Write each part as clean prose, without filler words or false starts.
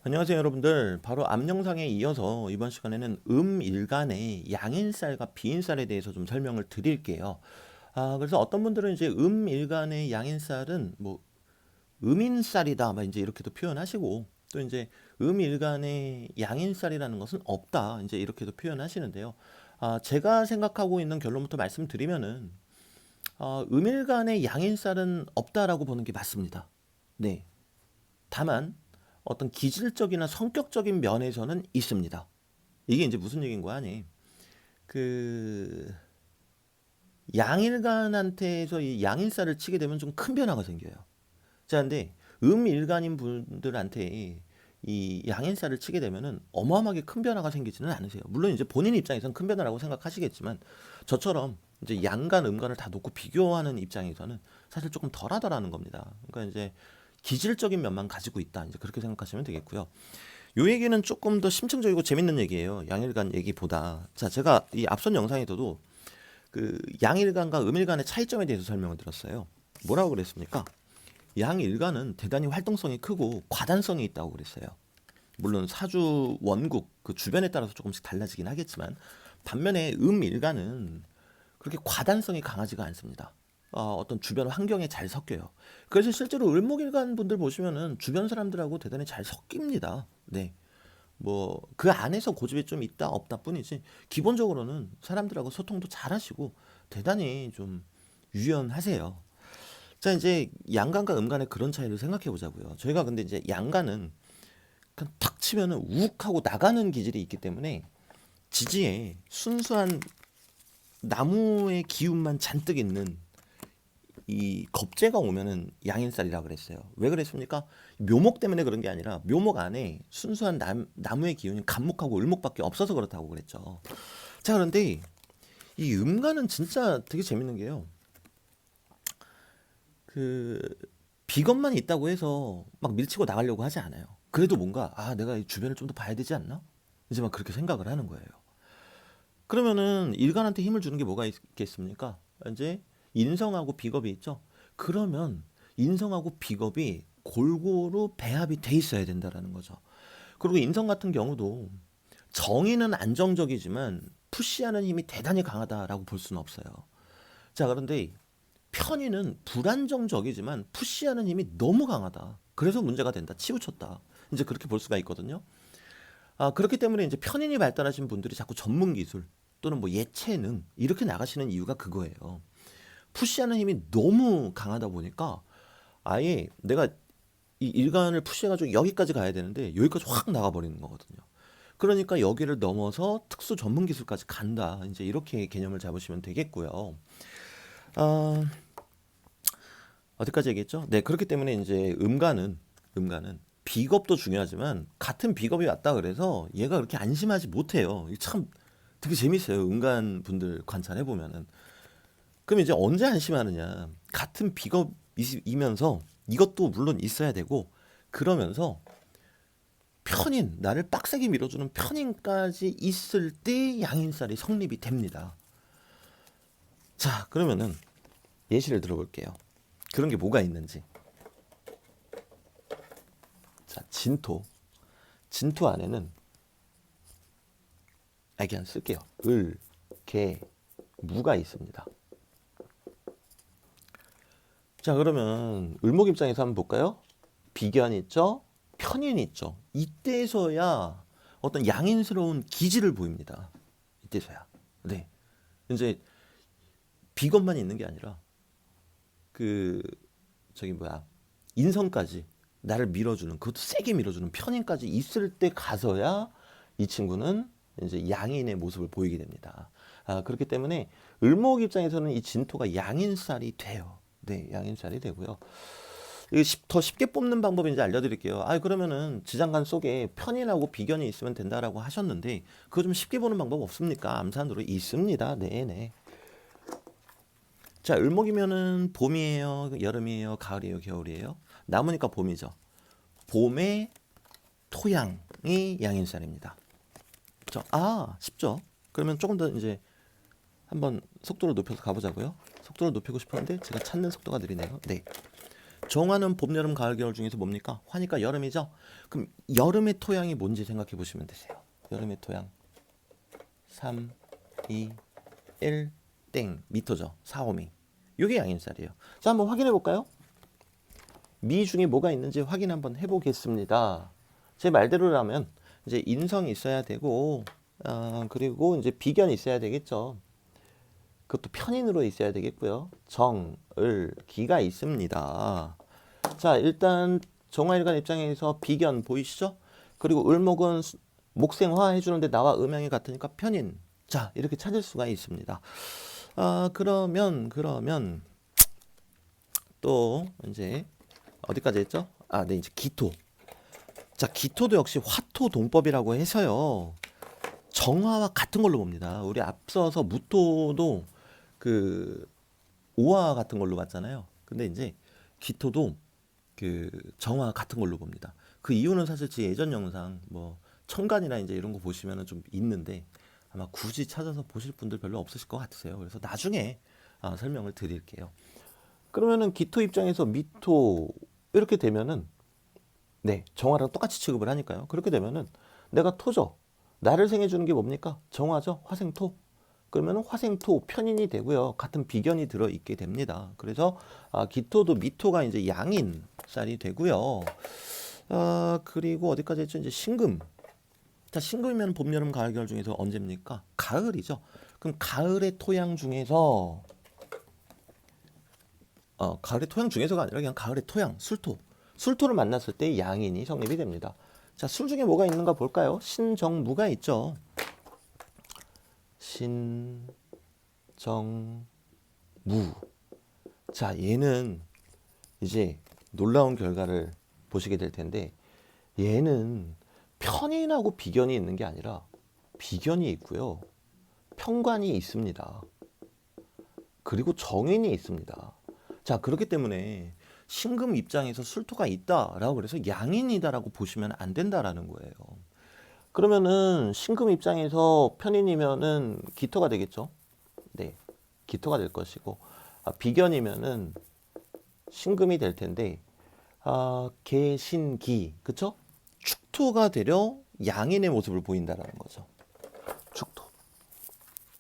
안녕하세요 여러분들. 바로 앞 영상에 이어서 이번 시간에는 음일간의 양인쌀과 비인쌀에 대해서 좀 설명을 드릴게요. 그래서 어떤 분들은 이제 음일간의 양인쌀은 뭐 음인쌀이다 막 이제 이렇게도 표현하시고, 또 이제 음일간의 양인쌀이라는 것은 없다 이제 이렇게도 표현하시는데요. 제가 생각하고 있는 결론부터 말씀드리면은 음일간의 양인쌀은 없다라고 보는 게 맞습니다. 네. 다만 어떤 기질적이나 성격적인 면에서는 있습니다. 이게 이제 무슨 얘기인 거야, 아니? 그 양일간한테서 이 양일사를 치게 되면 좀 큰 변화가 생겨요. 자, 근데 음일간인 분들한테 이 양일사를 치게 되면은 어마어마하게 큰 변화가 생기지는 않으세요. 물론 이제 본인 입장에서는 큰 변화라고 생각하시겠지만, 저처럼 이제 양간, 음간을 다 놓고 비교하는 입장에서는 사실 조금 덜하더라는 겁니다. 그러니까 이제 기질적인 면만 가지고 있다, 이제 그렇게 생각하시면 되겠고요. 요 얘기는 조금 더 심층적이고 재밌는 얘기예요. 양일간 얘기보다. 자, 제가 이 앞선 영상에서도 그 양일간과 음일간의 차이점에 대해서 설명을 드렸어요. 뭐라고 그랬습니까? 양일간은 대단히 활동성이 크고 과단성이 있다고 그랬어요. 물론 사주 원국 그 주변에 따라서 조금씩 달라지긴 하겠지만, 반면에 음일간은 그렇게 과단성이 강하지가 않습니다. 어떤 주변 환경에 잘 섞여요. 그래서 실제로 을목일간 분들 보시면은 주변 사람들하고 대단히 잘 섞입니다. 네. 뭐 그 안에서 고집이 좀 있다 없다 뿐이지, 기본적으로는 사람들하고 소통도 잘 하시고 대단히 좀 유연하세요. 자, 이제 양간과 음간의 그런 차이를 생각해 보자고요. 저희가 근데 이제 양간은 그냥 탁 치면은 욱 하고 나가는 기질이 있기 때문에 지지에 순수한 나무의 기운만 잔뜩 있는 이 겁재가 오면은 양인살이라 그랬어요. 왜 그랬습니까? 묘목 때문에 그런 게 아니라 묘목 안에 순수한 나무의 기운이 간목하고 을목밖에 없어서 그렇다고 그랬죠. 자, 그런데 이 음간은 진짜 되게 재밌는 게요. 그 비겁만 있다고 해서 막 밀치고 나가려고 하지 않아요. 그래도 뭔가 내가 이 주변을 좀 더 봐야 되지 않나? 이제 막 그렇게 생각을 하는 거예요. 그러면은 일간한테 힘을 주는 게 뭐가 있겠습니까? 이제 인성하고 비겁이 있죠. 그러면 인성하고 비겁이 골고루 배합이 돼 있어야 된다라는 거죠. 그리고 인성 같은 경우도 정의는 안정적이지만 푸시하는 힘이 대단히 강하다라고 볼 수는 없어요. 자, 그런데 편의는 불안정적이지만 푸시하는 힘이 너무 강하다. 그래서 문제가 된다. 치우쳤다. 이제 그렇게 볼 수가 있거든요. 그렇기 때문에 이제 편인이 발달하신 분들이 자꾸 전문 기술 또는 뭐 예체능 이렇게 나가시는 이유가 그거예요. 푸시하는 힘이 너무 강하다 보니까 아예 내가 이 일간을 푸시해가지고 여기까지 가야 되는데 여기까지 확 나가버리는 거거든요. 그러니까 여기를 넘어서 특수 전문 기술까지 간다. 이제 이렇게 개념을 잡으시면 되겠고요. 아, 어디까지 얘기했죠? 네, 그렇기 때문에 이제 음간은 비겁도 중요하지만 같은 비겁이 왔다 그래서 얘가 그렇게 안심하지 못해요. 이게 참 되게 재밌어요. 음간 분들 관찰해 보면은. 그럼 이제 언제 안심하느냐? 같은 비겁이면서 이것도 물론 있어야 되고, 그러면서 편인 나를 빡세게 밀어주는 편인까지 있을 때 양인살이 성립이 됩니다. 자, 그러면은 예시를 들어볼게요. 그런 게 뭐가 있는지. 자, 진토 안에는 그냥 쓸게요. 을, 개, 무가 있습니다. 자, 그러면 을목 입장에서 한번 볼까요? 비견 있죠? 편인 있죠? 이때서야 어떤 양인스러운 기질을 보입니다. 이때서야. 네. 이제 비건만 있는 게 아니라 그 저기 뭐야, 인성까지 나를 밀어주는, 그것도 세게 밀어주는 편인까지 있을 때 가서야 이 친구는 이제 양인의 모습을 보이게 됩니다. 그렇기 때문에 을목 입장에서는 이 진토가 양인살이 돼요. 네, 양인살이 되고요. 이게 더 쉽게 뽑는 방법을 이제 알려드릴게요. 그러면은 지장간 속에 편인하고 비견이 있으면 된다라고 하셨는데, 그거 좀 쉽게 보는 방법 없습니까? 암산으로 있습니다. 네네. 자, 을목이면은 봄이에요, 여름이에요, 가을이에요, 겨울이에요? 나무니까 봄이죠. 봄의 토양이 양인살입니다. 쉽죠? 그러면 조금 더 이제 한번 속도를 높여서 가보자고요. 속도를 높이고 싶었는데 제가 찾는 속도가 느리네요. 네. 정화는 봄, 여름, 가을, 겨울 중에서 뭡니까? 화니까 여름이죠? 그럼 여름의 토양이 뭔지 생각해 보시면 되세요. 여름의 토양 3, 2, 1, 땡 미토죠. 4, 5미. 이게 양인살이에요. 자, 한번 확인해 볼까요? 미 중에 뭐가 있는지 확인 한번 해보겠습니다. 제 말대로라면 이제 인성이 있어야 되고, 그리고 이제 비견이 있어야 되겠죠. 그것도 편인으로 있어야 되겠고요. 정, 을, 기가 있습니다. 자, 일단 정화일간 입장에서 비견 보이시죠? 그리고 을목은 목생화 해주는데 나와 음양이 같으니까 편인. 자, 이렇게 찾을 수가 있습니다. 그러면 또 이제 어디까지 했죠? 네, 이제 기토. 자, 기토도 역시 화토동법이라고 해서요. 정화와 같은 걸로 봅니다. 우리 앞서서 무토도 그 오화 같은 걸로 봤잖아요. 근데 이제 기토도 그 정화 같은 걸로 봅니다. 그 이유는 사실 제 예전 영상 뭐 천간이나 이제 이런 거 보시면은 좀 있는데 아마 굳이 찾아서 보실 분들 별로 없으실 것 같으세요. 그래서 나중에 설명을 드릴게요. 그러면은 기토 입장에서 미토 이렇게 되면은 네, 정화랑 똑같이 취급을 하니까요. 그렇게 되면은 내가 토죠. 나를 생해주는 게 뭡니까? 정화죠. 화생토. 그러면 화생토 편인이 되고요. 같은 비견이 들어있게 됩니다. 그래서 기토도 미토가 이제 양인 쌀이 되고요. 그리고 어디까지 했죠? 이제 신금. 자, 신금이면 봄, 여름, 가을, 겨울 중에서 언제입니까? 가을이죠. 그럼 가을의 토양 중에서 가을의 토양 중에서가 아니라 그냥 가을의 토양, 술토. 술토를 만났을 때 양인이 성립이 됩니다. 자, 술 중에 뭐가 있는가 볼까요? 신정무가 있죠. 신정무. 자, 얘는 이제 놀라운 결과를 보시게 될 텐데 얘는 편인하고 비견이 있는 게 아니라 비견이 있고요. 편관이 있습니다. 그리고 정인이 있습니다. 자, 그렇기 때문에 신금 입장에서 술토가 있다라고 그래서 양인이다라고 보시면 안 된다라는 거예요. 그러면은 신금 입장에서 편인이면은 기토가 되겠죠. 네, 기토가 될 것이고 비견이면은 신금이 될 텐데 개신기 그쵸? 축토가 되려 양인의 모습을 보인다라는 거죠. 축토.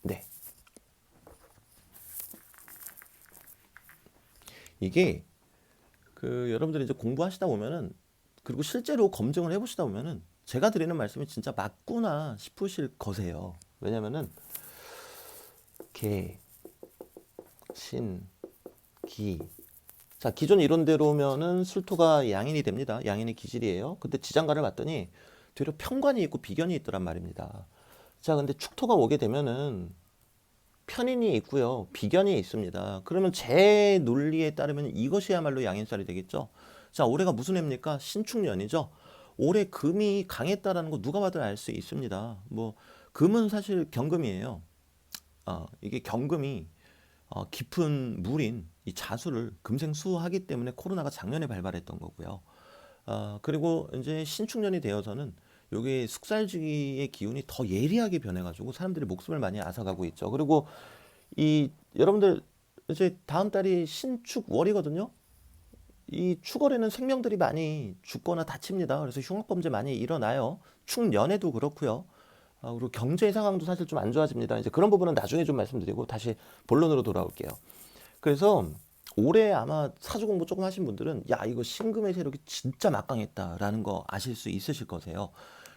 네. 이게 여러분들이 이제 공부하시다 보면은 그리고 실제로 검증을 해보시다 보면은 제가 드리는 말씀이 진짜 맞구나 싶으실 거세요. 왜냐면은 개, 신, 기. 자, 기존 이론대로면은 술토가 양인이 됩니다. 양인이 기질이에요. 근데 지장간을 봤더니 되려 편관이 있고 비견이 있더란 말입니다. 자, 근데 축토가 오게 되면은 편인이 있고요. 비견이 있습니다. 그러면 제 논리에 따르면 이것이야말로 양인살이 되겠죠. 자, 올해가 무슨 해입니까? 신축년이죠. 올해 금이 강했다라는 거 누가 봐도 알 수 있습니다. 뭐 금은 사실 경금이에요. 이게 경금이 깊은 물인 이 자수를 금생수하기 때문에 코로나가 작년에 발발했던 거고요. 그리고 이제 신축년이 되어서는 요게 숙살지기의 기운이 더 예리하게 변해가지고 사람들이 목숨을 많이 앗아가고 있죠. 그리고 이 여러분들 이제 다음 달이 신축월이거든요. 이 축월에는 생명들이 많이 죽거나 다칩니다. 그래서 흉악범죄 많이 일어나요. 축년에도 그렇고요. 그리고 경제 상황도 사실 좀 안 좋아집니다. 이제 그런 부분은 나중에 좀 말씀드리고 다시 본론으로 돌아올게요. 그래서 올해 아마 사주 공부 조금 하신 분들은 야, 이거 신금의 세력이 진짜 막강했다라는 거 아실 수 있으실 거세요.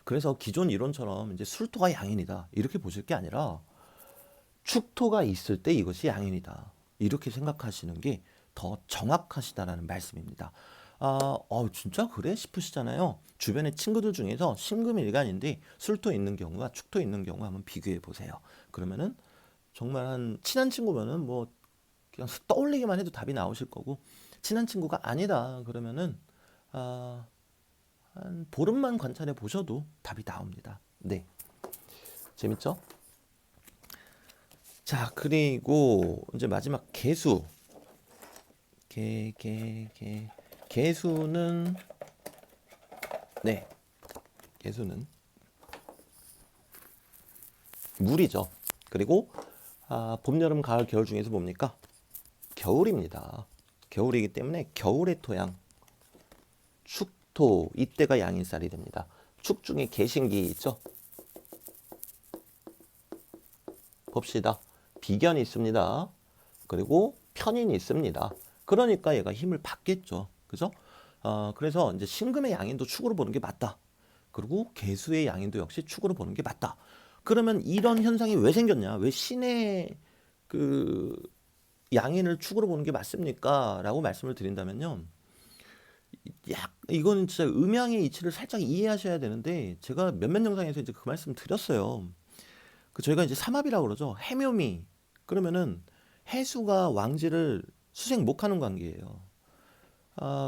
그래서 기존 이론처럼 이제 술토가 양인이다 이렇게 보실 게 아니라 축토가 있을 때 이것이 양인이다 이렇게 생각하시는 게 더 정확하시다라는 말씀입니다. 진짜 그래 싶으시잖아요. 주변의 친구들 중에서 신금일간인데 술토 있는 경우와 축토 있는 경우 한번 비교해 보세요. 그러면은 정말 한 친한 친구면은 뭐 그냥 떠올리기만 해도 답이 나오실 거고 친한 친구가 아니다 그러면은 한 보름만 관찰해 보셔도 답이 나옵니다. 네, 재밌죠? 자, 그리고 이제 마지막 개수. 개수는 네, 개수는 물이죠. 그리고 봄, 여름, 가을, 겨울 중에서 뭡니까? 겨울입니다. 겨울이기 때문에 겨울의 토양, 축토, 이때가 양인살이 됩니다. 축 중에 개신기 있죠? 봅시다. 비견이 있습니다. 그리고 편인이 있습니다. 그러니까 얘가 힘을 받겠죠. 그죠? 그래서 이제 신금의 양인도 축으로 보는 게 맞다. 그리고 개수의 양인도 역시 축으로 보는 게 맞다. 그러면 이런 현상이 왜 생겼냐? 왜 신의 그 양인을 축으로 보는 게 맞습니까? 라고 말씀을 드린다면요. 이거는 진짜 음양의 이치를 살짝 이해하셔야 되는데 제가 몇몇 영상에서 이제 그 말씀 드렸어요. 저희가 이제 삼합이라고 그러죠. 해묘미. 그러면은 해수가 왕지를 수생 목하는 관계예요.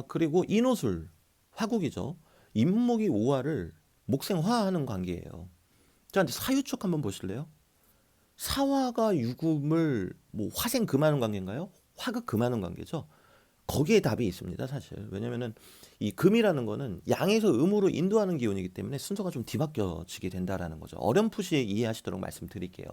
그리고 인호술, 화국이죠. 임목이 오화를 목생화하는 관계예요. 자, 이제 사유축 한번 보실래요? 사화가 유금을 뭐 화생 금하는 관계인가요? 화극 금하는 관계죠. 거기에 답이 있습니다, 사실. 왜냐면은 이 금이라는 거는 양에서 음으로 인도하는 기운이기 때문에 순서가 좀 뒤바뀌어지게 된다라는 거죠. 어렴풋이 이해하시도록 말씀드릴게요.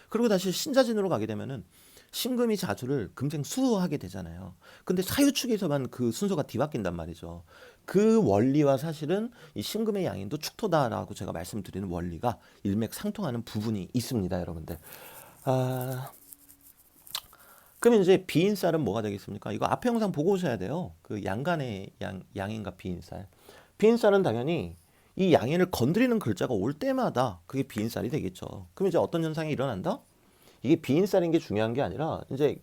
그리고 다시 신자진으로 가게 되면은 신금이 자주를 금생수하게 되잖아요. 근데 사유축에서만 그 순서가 뒤바뀐단 말이죠. 그 원리와 사실은 이 신금의 양인도 축토다라고 제가 말씀드리는 원리가 일맥상통하는 부분이 있습니다, 여러분들. 아, 그러면 이제 비인살은 뭐가 되겠습니까? 이거 앞에 영상 보고 오셔야 돼요. 그 양간의 양인과 비인살. 비인살은 당연히 이 양인을 건드리는 글자가 올 때마다 그게 비인살이 되겠죠. 그럼 이제 어떤 현상이 일어난다? 이게 비인살인 게 중요한 게 아니라 이제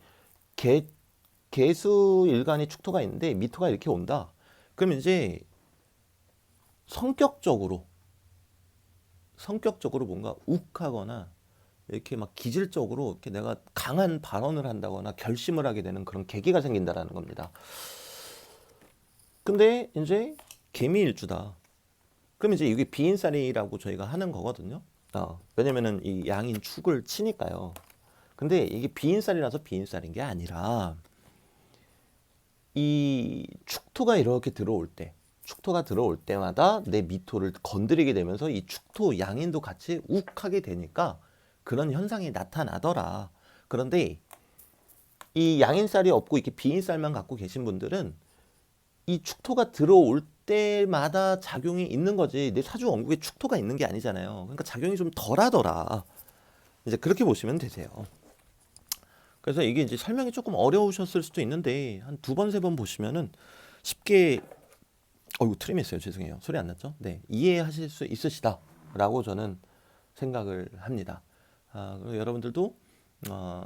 개, 개수 일간이 축토가 있는데 미토가 이렇게 온다. 그러면 이제 성격적으로 뭔가 욱하거나 이렇게 막 기질적으로 이렇게 내가 강한 발언을 한다거나 결심을 하게 되는 그런 계기가 생긴다라는 겁니다. 근데 이제 개미일주다. 그럼 이제 이게 비인살이라고 저희가 하는 거거든요. 왜냐면은 이 양인 축을 치니까요. 근데 이게 비인살이라서 비인살인 게 아니라 이 축토가 이렇게 들어올 때, 축토가 들어올 때마다 내 미토를 건드리게 되면서 이 축토 양인도 같이 욱하게 되니까 그런 현상이 나타나더라. 그런데 이 양인살이 없고 이렇게 비인살만 갖고 계신 분들은 이 축토가 들어올 때마다 작용이 있는 거지 내 사주 원국에 축토가 있는 게 아니잖아요. 그러니까 작용이 좀 덜하더라. 이제 그렇게 보시면 되세요. 그래서 이게 이제 설명이 조금 어려우셨을 수도 있는데 한 두 번, 세 번 보시면은 쉽게 어이구 트림했어요. 죄송해요. 소리 안 났죠? 네, 이해하실 수 있으시다라고 저는 생각을 합니다. 그리고 여러분들도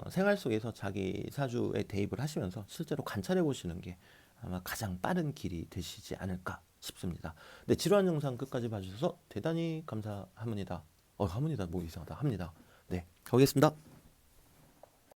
생활 속에서 자기 사주에 대입을 하시면서 실제로 관찰해 보시는 게 아마 가장 빠른 길이 되시지 않을까 싶습니다. 네, 지루한 영상 끝까지 봐주셔서 대단히 감사합니다. 합니다. 뭐 이상하다. 합니다. 네, 가보겠습니다.